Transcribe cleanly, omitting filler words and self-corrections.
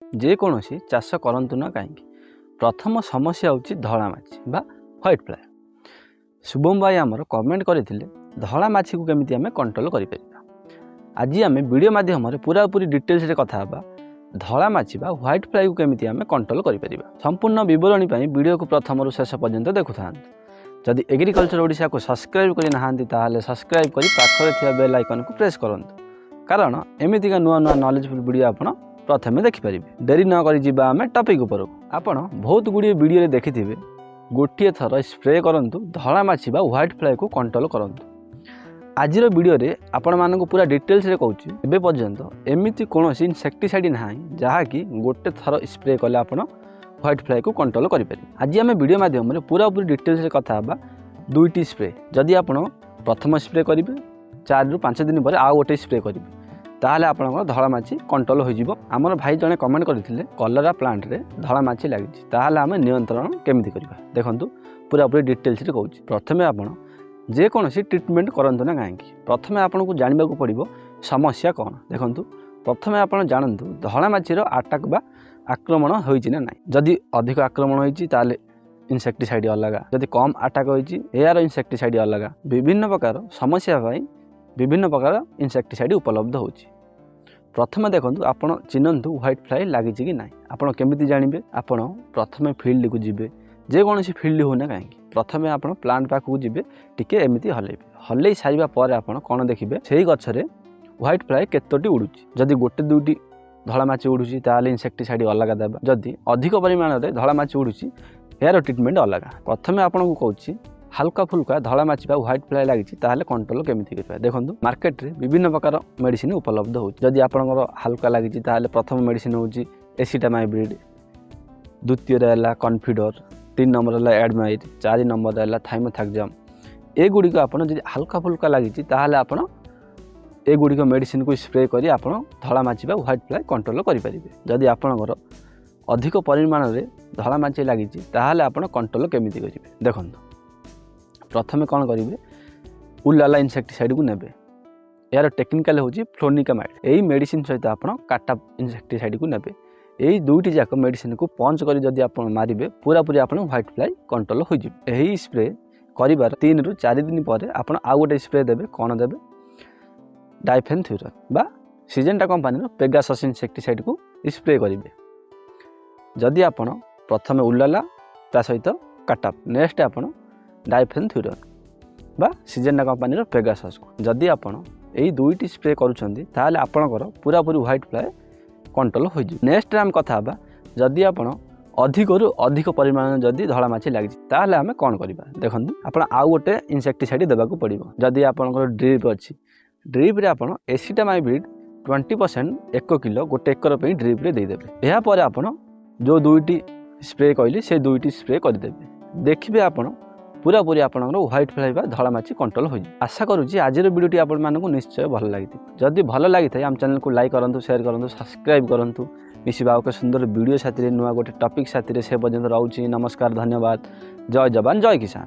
ଯେକୌଣସି ଚାଷ କରନ୍ତୁ ନା କାହିଁକି ପ୍ରଥମ ସମସ୍ୟା ହେଉଛି ଧଳା ମାଛି ବା ହ୍ୱାଇଟ୍ ଫ୍ଲାଏ। ଶୁଭମ ଭାଇ ଆମର କମେଣ୍ଟ କରିଥିଲେ ଧଳା ମାଛିକୁ କେମିତି ଆମେ କଣ୍ଟ୍ରୋଲ କରିପାରିବା। ଆଜି ଆମେ ଭିଡ଼ିଓ ମାଧ୍ୟମରେ ପୁରାପୁରି ଡିଟେଲ୍ସରେ କଥା ହେବା ଧଳା ମାଛି ବା ହ୍ୱାଇଟ୍ ଫ୍ଲାଏକୁ କେମିତି ଆମେ କଣ୍ଟ୍ରୋଲ କରିପାରିବା। ସମ୍ପୂର୍ଣ୍ଣ ବିବରଣୀ ପାଇଁ ଭିଡ଼ିଓକୁ ପ୍ରଥମରୁ ଶେଷ ପର୍ଯ୍ୟନ୍ତ ଦେଖୁଥାନ୍ତୁ। ଯଦି ଏଗ୍ରିକଲଚର ଓଡ଼ିଶାକୁ ସବସ୍କ୍ରାଇବ୍ କରିନାହାନ୍ତି ତାହେଲେ ସବସ୍କ୍ରାଇବ୍ କରି ପାଖରେ ଥିବା ବେଲ୍ ଆଇକନ୍କୁ ପ୍ରେସ୍ କରନ୍ତୁ, କାରଣ ଏମିତିକା ନୂଆ ନୂଆ ନଲେଜଫୁଲ୍ ଭିଡ଼ିଓ ଆପଣ ପ୍ରଥମେ ଦେଖିପାରିବେ। ଡେରି ନ କରି ଯିବା ଆମେ ଟପିକ୍ ଉପରକୁ। ଆପଣ ବହୁତ ଗୁଡ଼ିଏ ଭିଡ଼ିଓରେ ଦେଖିଥିବେ ଗୋଟିଏ ଥର ସ୍ପ୍ରେ କରନ୍ତୁ ଧଳା ମାଛି ବା ହ୍ୱାଇଟ୍ ଫ୍ଲାଏକୁ କଣ୍ଟ୍ରୋଲ କରନ୍ତୁ। ଆଜିର ଭିଡ଼ିଓରେ ଆପଣମାନଙ୍କୁ ପୁରା ଡିଟେଲ୍ସରେ କହୁଛି ଏବେ ପର୍ଯ୍ୟନ୍ତ ଏମିତି କୌଣସି ଇନସେକ୍ଟିସାଇଡ଼୍ ନାହିଁ ଯାହାକି ଗୋଟେ ଥର ସ୍ପ୍ରେ କଲେ ଆପଣ ହ୍ୱାଇଟ୍ ଫ୍ଲାଏକୁ କଣ୍ଟ୍ରୋଲ କରିପାରିବେ। ଆଜି ଆମେ ଭିଡ଼ିଓ ମାଧ୍ୟମରେ ପୁରାପୁରି ଡିଟେଲ୍ସରେ କଥା ହେବା ଦୁଇଟି ସ୍ପ୍ରେ। ଯଦି ଆପଣ ପ୍ରଥମ ସ୍ପ୍ରେ କରିବେ 4 ରୁ 5 ଦିନ ପରେ ଆଉ ଗୋଟେ ସ୍ପ୍ରେ କରିବେ ତାହେଲେ ଆପଣଙ୍କର ଧଳା ମାଛି କଣ୍ଟ୍ରୋଲ ହୋଇଯିବ। ଆମର ଭାଇ ଜଣେ କମେଣ୍ଟ କରିଥିଲେ କଲରା ପ୍ଲାଣ୍ଟରେ ଧଳା ମାଛି ଲାଗିଛି, ତାହେଲେ ଆମେ ନିୟନ୍ତ୍ରଣ କେମିତି କରିବା। ଦେଖନ୍ତୁ ପୁରାପୁରି ଡିଟେଲ୍ସରେ କହୁଛି। ପ୍ରଥମେ ଆପଣ ଯେକୌଣସି ଟ୍ରିଟମେଣ୍ଟ କରନ୍ତୁ ନା କାହିଁକି ପ୍ରଥମେ ଆପଣଙ୍କୁ ଜାଣିବାକୁ ପଡ଼ିବ ସମସ୍ୟା କ'ଣ। ଦେଖନ୍ତୁ ପ୍ରଥମେ ଆପଣ ଜାଣନ୍ତୁ ଧଳା ମାଛିର ଆଟାକ୍ ବା ଆକ୍ରମଣ ହୋଇଛି ନା ନାହିଁ। ଯଦି ଅଧିକ ଆକ୍ରମଣ ହୋଇଛି ତାହେଲେ ଇନସେକ୍ଟିସାଇଡ଼୍ ଅଲଗା, ଯଦି କମ୍ ଆଟାକ୍ ହୋଇଛି ଏହାର ଇନସେକ୍ଟିସାଇଡ଼୍ ଅଲଗା। ବିଭିନ୍ନ ପ୍ରକାର ସମସ୍ୟା ପାଇଁ ବିଭିନ୍ନ ପ୍ରକାର ଇନସେକ୍ଟିସାଇଡ଼୍ ଉପଲବ୍ଧ ହେଉଛି। ପ୍ରଥମେ ଦେଖନ୍ତୁ ଆପଣ ଚିହ୍ନନ୍ତୁ ହ୍ୱାଇଟ୍ ଫ୍ଲାଏ ଲାଗିଛି କି ନାହିଁ। ଆପଣ କେମିତି ଜାଣିବେ? ଆପଣ ପ୍ରଥମେ ଫିଲ୍ଡକୁ ଯିବେ, ଯେକୌଣସି ଫିଲ୍ଡ ହେଉନା କାହିଁକି ପ୍ରଥମେ ଆପଣ ପ୍ଲାଣ୍ଟ ପାଖକୁ ଯିବେ, ଟିକେ ଏମିତି ହଲେଇବେ। ହଲେଇ ସାରିବା ପରେ ଆପଣ କ'ଣ ଦେଖିବେ ସେଇ ଗଛରେ ହ୍ୱାଇଟ୍ ଫ୍ଲାଏ କେତୋଟି ଉଡ଼ୁଛି। ଯଦି ଗୋଟେ ଦୁଇଟି ଧଳା ମାଛି ଉଡ଼ୁଛି ତାହେଲେ ଇନସେକ୍ଟିସାଇଡ଼୍ ଅଲଗା ଦେବା। ଯଦି ଅଧିକ ପରିମାଣରେ ଧଳା ମାଛି ଉଡ଼ୁଛି ଏହାର ଟ୍ରିଟମେଣ୍ଟ ଅଲଗା। ପ୍ରଥମେ ଆପଣଙ୍କୁ କହୁଛି ହାଲକା ଫୁଲକା ଧଳା ମାଛି ବା ହ୍ୱାଇଟ୍ ଫ୍ଲାଏ ଲାଗିଛି ତାହେଲେ କଣ୍ଟ୍ରୋଲ କେମିତି କରିବା। ଦେଖନ୍ତୁ ମାର୍କେଟରେ ବିଭିନ୍ନ ପ୍ରକାର ମେଡ଼ିସିନ ଉପଲବ୍ଧ ହେଉଛି। ଯଦି ଆପଣଙ୍କର ହାଲକା ଲାଗିଛି ତାହେଲେ ପ୍ରଥମ ମେଡ଼ିସିନ ହେଉଛି ଏସିଟାମାଇବ୍ରିଡ୍, ଦ୍ୱିତୀୟରେ ହେଲା କନଫିଡର, 3 ନମ୍ବର ହେଲା ଆଡମାଇର, 4 ନମ୍ବର ହେଲା ଥାଇମୋଥାକ୍ଜାମ୍। ଏଗୁଡ଼ିକ ଆପଣ ଯଦି ହାଲକା ଫୁଲକା ଲାଗିଛି ତାହେଲେ ଆପଣ ଏଗୁଡ଼ିକ ମେଡ଼ିସିନକୁ ସ୍ପ୍ରେ କରି ଆପଣ ଧଳା ମାଛି ବା ହ୍ୱାଇଟ୍ ଫ୍ଲାଏ କଣ୍ଟ୍ରୋଲ କରିପାରିବେ। ଯଦି ଆପଣଙ୍କର ଅଧିକ ପରିମାଣରେ ଧଳା ମାଛି ଲାଗିଛି ତାହେଲେ ଆପଣ କଣ୍ଟ୍ରୋଲ କେମିତି କରିବେ। ଦେଖନ୍ତୁ ପ୍ରଥମେ କ'ଣ କରିବେ, ଉଲାଲା ଇନସେକ୍ଟିସାଇଡ଼୍କୁ ନେବେ। ଏହାର ଟେକ୍ନିକାଲ ହେଉଛି ଫ୍ଲୋନିକାମାଇଡ୍। ଏହି ମେଡ଼ିସିନ ସହିତ ଆପଣ କାଟାପ୍ ଇନସେକ୍ଟିସାଇଡ଼୍କୁ ନେବେ। ଏହି ଦୁଇଟି ଯାକ ମେଡ଼ିସିନକୁ ପଞ୍ଚ କରି ଯଦି ଆପଣ ମାରିବେ ପୁରାପୁରି ଆପଣ ହ୍ୱାଇଟ୍ ଫ୍ଲାଏ କଣ୍ଟ୍ରୋଲ ହୋଇଯିବ। ଏହି ସ୍ପ୍ରେ କରିବାର 3 ରୁ 4 ଦିନ ପରେ ଆପଣ ଆଉ ଗୋଟେ ସ୍ପ୍ରେ ଦେବେ। କ'ଣ ଦେବେ? ଡାଇଫେନ୍ଥ୍ୟୁରାନ୍ ବା ସିଜେଣ୍ଟା କମ୍ପାନୀର ପେଗାସସ୍ ଇନସେକ୍ଟିସାଇଡ଼୍କୁ ସ୍ପ୍ରେ କରିବେ। ଯଦି ଆପଣ ପ୍ରଥମେ ଉଲାଲା ତା ସହିତ କାଟାପ୍, ନେକ୍ସଟ ଆପଣ ଡାଇଫେନ୍ଥ୍ୟୁରାନ୍ ବା ସିଜେଣ୍ଟା କମ୍ପାନୀର ପେଗାସସ୍କୁ ଯଦି ଆପଣ ଏହି ଦୁଇଟି ସ୍ପ୍ରେ କରୁଛନ୍ତି ତାହେଲେ ଆପଣଙ୍କର ପୁରାପୁରି ହ୍ୱାଇଟ୍ ଫ୍ଲାଏ କଣ୍ଟ୍ରୋଲ ହୋଇଯିବ। ନେକ୍ସଟରେ ଆମେ କଥା ହେବା ଯଦି ଆପଣ ଅଧିକରୁ ଅଧିକ ପରିମାଣରେ ଯଦି ଧଳା ମାଛି ଲାଗିଛି ତାହେଲେ ଆମେ କ'ଣ କରିବା। ଦେଖନ୍ତୁ ଆପଣ ଆଉ ଗୋଟେ ଇନସେକ୍ଟିସାଇଡ଼୍ ଦେବାକୁ ପଡ଼ିବ। ଯଦି ଆପଣଙ୍କର ଡ୍ରିପ୍ ଅଛି, ଡ୍ରିପ୍ରେ ଆପଣ ଏସିଟାମାଇବ୍ରିଡ୍ 20% 1 କିଲୋ ଗୋଟେ ଏକର ପାଇଁ ଡ୍ରିପ୍ରେ ଦେଇଦେବେ। ଏହାପରେ ଆପଣ ଯେଉଁ ଦୁଇଟି ସ୍ପ୍ରେ କହିଲି ସେ ଦୁଇଟି ସ୍ପ୍ରେ କରିଦେବେ। ଦେଖିବେ ଆପଣ ପୁରାପୁରି ଆପଣଙ୍କର ହ୍ୱାଇଟ୍ ଫ୍ଲାଏ ବା ଧଳା ମାଛି କଣ୍ଟ୍ରୋଲ ହୋଇଯିବ। ଆଶା କରୁଛି ଆଜିର ଭିଡ଼ିଓଟି ଆପଣମାନଙ୍କୁ ନିଶ୍ଚୟ ଭଲ ଲାଗିଥିବ। ଯଦି ଭଲ ଲାଗିଥାଏ ଆମ ଚ୍ୟାନେଲକୁ ଲାଇକ୍ କରନ୍ତୁ, ସେୟାର କରନ୍ତୁ, ସବସ୍କ୍ରାଇବ୍ କରନ୍ତୁ। ମିଶିବା ଆଉ ଏକ ସୁନ୍ଦର ଭିଡ଼ିଓ ସାଥିରେ, ନୂଆ ଗୋଟେ ଟପିକ୍ ସାଥିରେ। ସେ ପର୍ଯ୍ୟନ୍ତ ରହୁଛି। ନମସ୍କାର, ଧନ୍ୟବାଦ। ଜୟ ଯବାନ, ଜୟ କିଷାନ।